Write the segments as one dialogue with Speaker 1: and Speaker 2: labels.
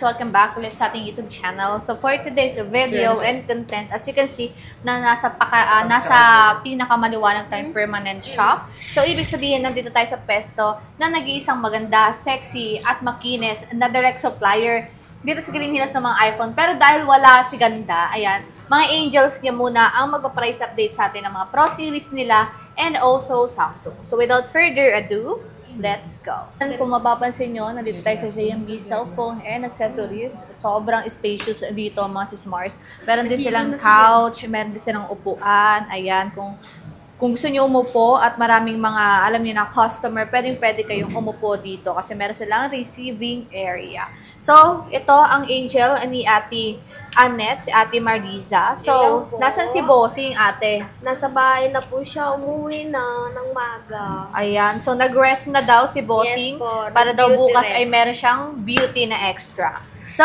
Speaker 1: Welcome back ulit sa ating YouTube channel. So for today's video and content, as you can see, na nasa pinakamaliwanag tayong permanent shop. So ibig sabihin, nandito tayo sa pesto na nag-iisang maganda, sexy, at makinis na direct supplier dito sa Green Hills ng mga iPhone. Pero dahil wala si Ganda, ayan, mga angels niya muna ang magpa-price update sa atin ng mga Pro Series nila and also Samsung. So without further ado, let's go. Kung mapapansin nyo, nandito tayo sa ZMB Cellphone and Accessories. Sobrang spacious dito mga sis Mars. Meron din silang couch, meron din silang upuan. Ayan, kung gusto nyo umupo at maraming mga, alam niyo na, customer, pwede kayong umupo dito kasi meron silang receiving area. So, ito ang angel ni Ate Annette, si Ate Mariza. So, nasan si Bossing, ate?
Speaker 2: Nasa bahay na po siya, umuwi na ng maga.
Speaker 1: Ayan, so nag-rest na daw si Bossing.
Speaker 2: Yes po,
Speaker 1: para daw bukas ay meron siyang beauty na extra. So,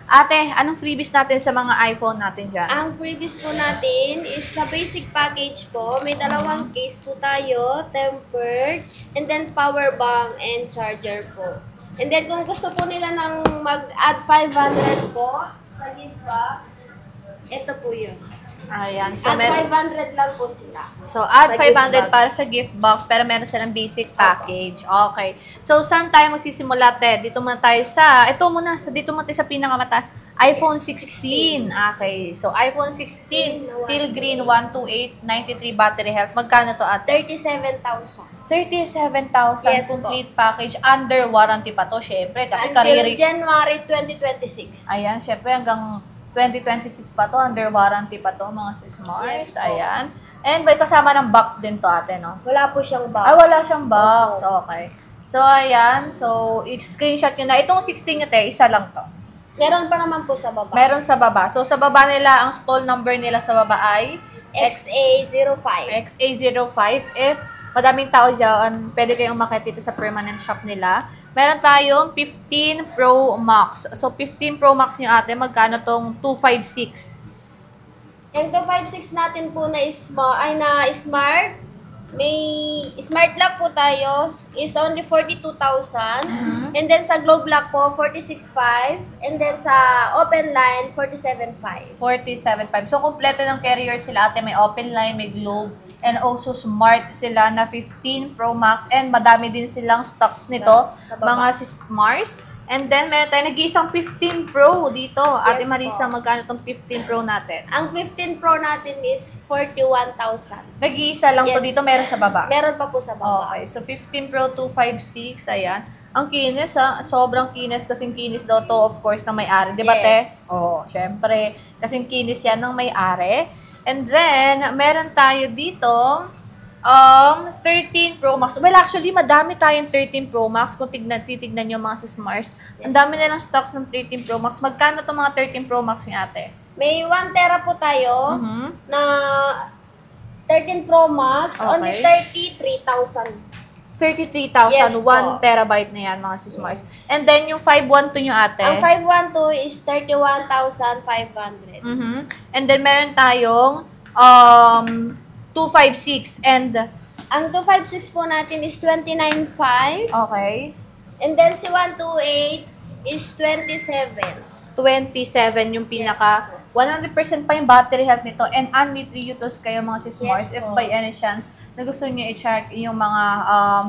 Speaker 1: ate, anong freebies natin sa mga iPhone natin dyan?
Speaker 2: Ang freebies po natin is sa basic package po, may dalawang case po tayo, tempered, and then power bank and charger po. And then kung gusto po nila ng mag-add 500 po sa gift box, ito po yun.
Speaker 1: Ayan. So,
Speaker 2: add 500 lang po sila.
Speaker 1: So, add 500 para sa gift box, pero meron silang basic package. Okay. So, saan tayo magsisimula, te? Dito muna tayo sa, ito muna, so dito muna tayo sa pinakamataas, iPhone 16. Okay. So, iPhone 16, Teal Green 128, 93 battery health. Magkano to, ate?
Speaker 2: 37,000.
Speaker 1: 37,000
Speaker 2: Yes,
Speaker 1: complete package. Under warranty pa to, syempre. Kasi
Speaker 2: until January 2026.
Speaker 1: Ayan, syempre hanggang 2026 pa to, under warranty pa to, mga sis Mars.
Speaker 2: Yes,
Speaker 1: ayan. And may kasama ng box din to, ate, no?
Speaker 2: Wala po siyang box.
Speaker 1: Ay, wala siyang box. Okay. So, ayan. So, i-screenshot nyo na. Itong 16 nyo, te, isa lang to.
Speaker 2: Meron pa naman po sa baba.
Speaker 1: Meron sa baba. So, sa baba nila, ang stall number nila sa baba ay
Speaker 2: XA05.
Speaker 1: XA05. If madaming tao dyan, pwede kayong umakyat dito sa permanent shop nila. Meron tayong 15 Pro Max. So, 15 Pro Max nyo, ate, magkano tong 256?
Speaker 2: Yung 256 natin po na smart, may smart lock po tayo, is only 42,000. And then sa globe lock po, 46,500. And then sa open line, 47,500.
Speaker 1: 47.5. So, kompleto ng carrier sila, ate. May open line, may globe, and also smart sila na 15 Pro Max. And madami din silang stocks nito, mga sis Mars. And then, meron tayo nag-iisang 15 Pro dito. Ate Marisa, magkano tong 15 Pro natin?
Speaker 2: Ang 15 Pro natin is 41,000.
Speaker 1: Nag-iisa lang to dito, meron sa baba?
Speaker 2: Meron pa po sa baba.
Speaker 1: Okay, so 15 Pro 256, ayan. Ang kinis, ha? Sobrang kinis, kasing kinis daw to, of course, ng may-ari. Di ba,
Speaker 2: Yes.
Speaker 1: te? Oo, syempre. Kasing kinis yan ng may-ari. And then, meron tayo dito, 13 Pro Max. Well, actually, madami tayong 13 Pro Max. Kung titignan nyo mga sis Mars. Ang dami nilang stocks ng 13 Pro Max. Magkano itong mga 13 Pro Max niya, ate?
Speaker 2: May 1 tera po tayo na 13 Pro Max.
Speaker 1: Okay.
Speaker 2: Only 33,000.
Speaker 1: 33,000,
Speaker 2: Yes,
Speaker 1: 1 terabyte na yan, mga sis Mars. And then, yung 512 nyo, ate?
Speaker 2: Ang 512 is 31,500.
Speaker 1: And then, meron tayong 256 and
Speaker 2: Ang 256 po natin is 29,500.
Speaker 1: okay.
Speaker 2: And then si 128 is 27.
Speaker 1: 27 yung pinaka 100% pa yung battery health nito and only 3 utos kayo mga sis Mars if by any chance na gusto niyo i-check yung mga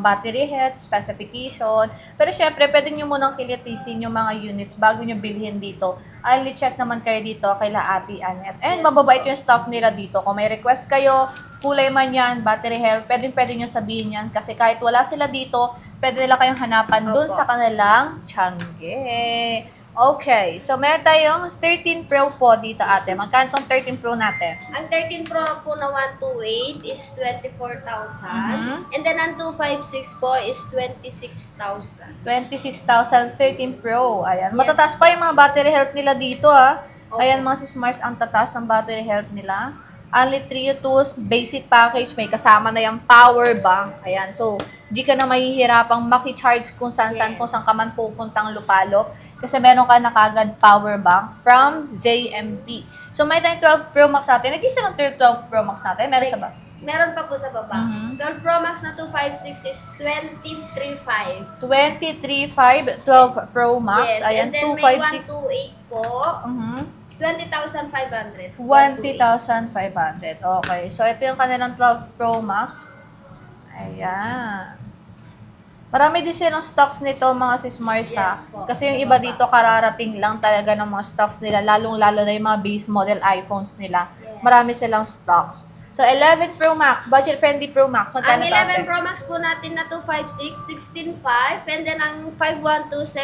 Speaker 1: battery health specification. Pero syempre, pwede niyo munang kilitisin yung mga units bago niyo bilhin dito. I'll check naman kayo dito kay Ate Annette. And mababait yung staff nila dito. Kung may request kayo, kulay man yan, battery health, pwede nyo sabihin yan. Kasi kahit wala sila dito, pwede nila kayong hanapan dun sa kanilang tiyangge. Okay, so meron tayong 13 Pro po dito, ate. Magkano tong 13 Pro natin?
Speaker 2: Ang 13 Pro po na 128 is 24,000. And then ang 256 po is 26,000.
Speaker 1: 26,000, 13 Pro. Ayan.
Speaker 2: Yes.
Speaker 1: Matataas pa yung mga battery health nila dito, ha. Ayan, mga sis Mars, ang tataas ng battery health nila. Only 3 tools, basic package, may kasama na yung power bank. Ayan, so, di ka na mahihirapang maki-charge kung saan-saan, kung saan ka man pupuntang lupalop. Kasi meron ka na kagad power bank from ZMB. So, may tayong 12 Pro Max natin. Nag-isa ng 12 Pro Max natin. Meron sa ba?
Speaker 2: Meron pa po sa baba.
Speaker 1: Mhm.
Speaker 2: 12 Pro Max na 256 is 23.5.
Speaker 1: 23.5, 12 Pro Max.
Speaker 2: Yes,
Speaker 1: Ayan,
Speaker 2: and then may
Speaker 1: 256.
Speaker 2: 128 po.
Speaker 1: Mhm.
Speaker 2: 20,500.
Speaker 1: 20,500. Okay. So, ito yung kanilang 12 Pro Max. Ayan. Marami din silang stocks nito, mga sis Mars, ha?
Speaker 2: Yes po.
Speaker 1: Kasi yung iba dito, kararating lang talaga ng mga stocks nila, lalong-lalo na yung mga base model iPhones nila.
Speaker 2: Yes.
Speaker 1: Marami silang stocks. So, 11 Pro Max, budget-friendly Pro Max.
Speaker 2: Ang
Speaker 1: Magkano
Speaker 2: 11
Speaker 1: ate?
Speaker 2: Pro Max po natin na 256, 16.5. And then ang 512,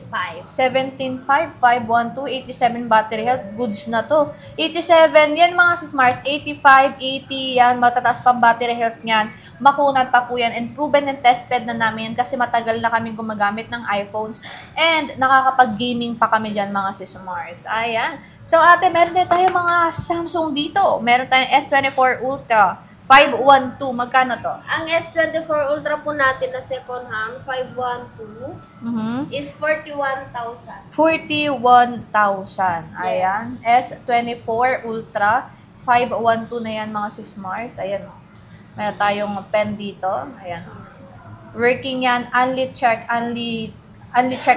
Speaker 2: 17.5.
Speaker 1: 17.5, 512, 87 battery health. Goods na to. 87, yan mga sis Mars. 85, 80, yan. Matataas pang battery health niyan. Makunat pa po yan. And proven and tested na namin yan kasi matagal na kami gumagamit ng iPhones. And nakakapag-gaming pa kami dyan mga sis Mars. Ayan. So ate, meron din tayo mga Samsung dito. Meron tayong S24 Ultra 512. Magkano to?
Speaker 2: Ang S24 Ultra po natin na second hand, 512, is 41,000.
Speaker 1: 41,000. Ayan.
Speaker 2: Yes.
Speaker 1: S24 Ultra 512 na yan mga sis Mars. Ayan. Meron tayong pen dito. Ayan. Working yan. Only check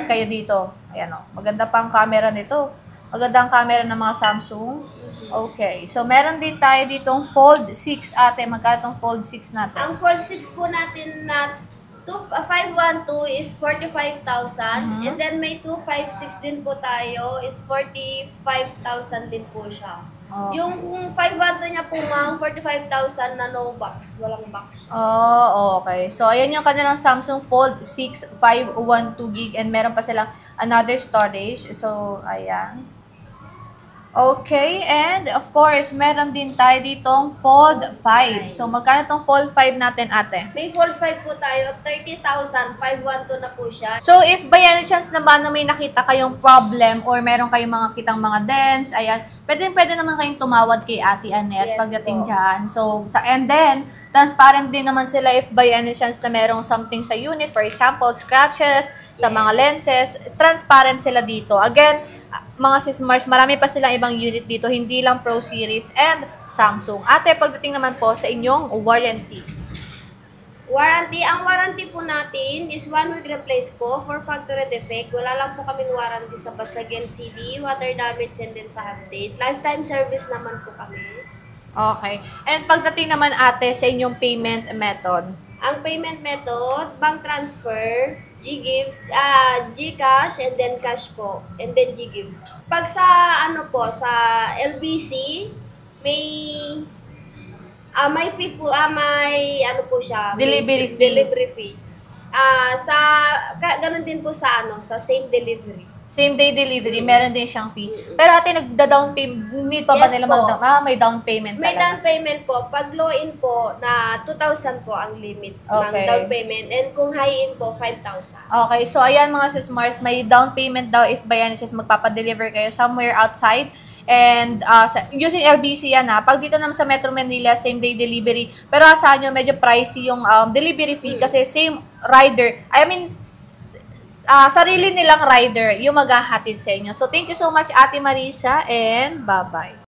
Speaker 1: kayo dito. Ayan o. Maganda pa ang camera nito. Maganda ang camera ng mga Samsung. Okay. So, meron din tayo ditong Fold 6 ate. Magkano itong Fold 6 natin?
Speaker 2: Ang Fold 6 po natin na 512 is 45,000. And then may 256 din po tayo is 45,000 din po siya.
Speaker 1: Oh.
Speaker 2: Yung 512 niya po ma'am, 45,000 na no box. Walang box.
Speaker 1: Oh, okay. So, ayan yung kanilang Samsung Fold 6 512 gig and meron pa silang another storage. So, ayan. Okay, and of course, meron din tayo ditong Fold 5. So, magkano tong Fold 5 natin, ate?
Speaker 2: May Fold 5 po tayo, 30,000, 512 na po siya.
Speaker 1: So, if by any chance naman na may nakita kayong problem or meron kayong mga kitang mga dents, ayan, pwede naman kayong tumawad kay Ate Annette
Speaker 2: Yes
Speaker 1: pagdating
Speaker 2: po.
Speaker 1: dyan. So, and then, transparent din naman sila if by any chance na merong something sa unit, for example, scratches, sa mga lenses, transparent sila dito. Again, mga sis Mars, marami pa silang ibang unit dito, hindi lang Pro Series and Samsung. Ate, pagdating naman po sa inyong warranty.
Speaker 2: Warranty, ang warranty po natin is 1 week replace po for factory defect. Wala lang po kaming warranty sa basag LCD, water damage, and then sa update. Lifetime service naman po kami.
Speaker 1: Okay. And pagdating naman ate sa inyong payment method.
Speaker 2: Ang payment method, bank transfer, GGives, GCash, and then cash po, and then GGives. Pag sa sa LBC, may fee po, may siya, may
Speaker 1: Delivery fee.
Speaker 2: Delivery fee. Ganun din po sa sa same delivery.
Speaker 1: Same day delivery, meron din siyang fee. Pero ate, nagda-down payment, need pa ba
Speaker 2: Yes
Speaker 1: nila
Speaker 2: po.
Speaker 1: may down payment
Speaker 2: May
Speaker 1: talaga?
Speaker 2: down payment po. Pag low in po, na 2,000 po ang limit ng
Speaker 1: Okay.
Speaker 2: down payment. And kung high in po, 5,000.
Speaker 1: Okay, so ayan mga sis Mars, may down payment daw if by any chance magpapadeliver kayo somewhere outside. And using LBC yan ha. Pag dito naman sa Metro Manila, same day delivery. Pero asahan nyo, medyo pricey yung delivery fee kasi same rider. Sarili nilang rider yung maghahatid sa inyo. So, thank you so much, Ate Marisa, and bye-bye.